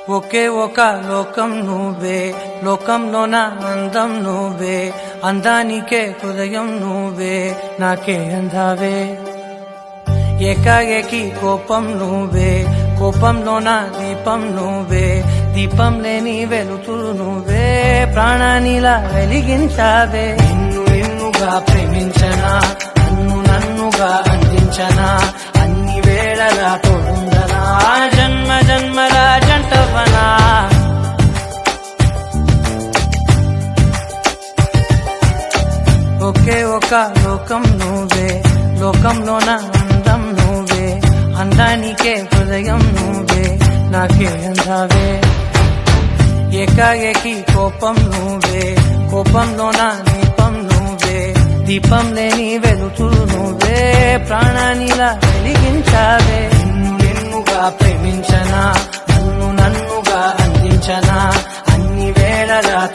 ఒకే ఒక లోకం నువ్వే, లోకంలోన అందం నువ్వే, అందానికే హృదయం నువ్వే, నాకే అందావే. ఏకాఏకి కోపం నువ్వే, కోపంలోన దీపం నువ్వే, దీపం లేని వెలుతురు నువ్వే, ప్రాణానిలా వెలిగించావే. నిన్నుగా ప్రేమించనా, నన్నుగా అందించనా, అన్ని వేళలా తోడుందనా, జన్మ జన్మల జంటవనా. ఒకే ఒక లోకం నువ్వే, లోకంలోన అందం నువ్వే, అందానికే హృదయం నువ్వే, నాకే అందావే. ఏకాఏకి కోపం నువ్వే, కోపంలోన దీపం నువ్వే, దీపం లేని వెలుతురు నువ్వే, ప్రాణానిలా వెలిగించావే. నిన్నుగా ప్రేమించనా, నన్నుగా అందించనా, అన్ని వేళలా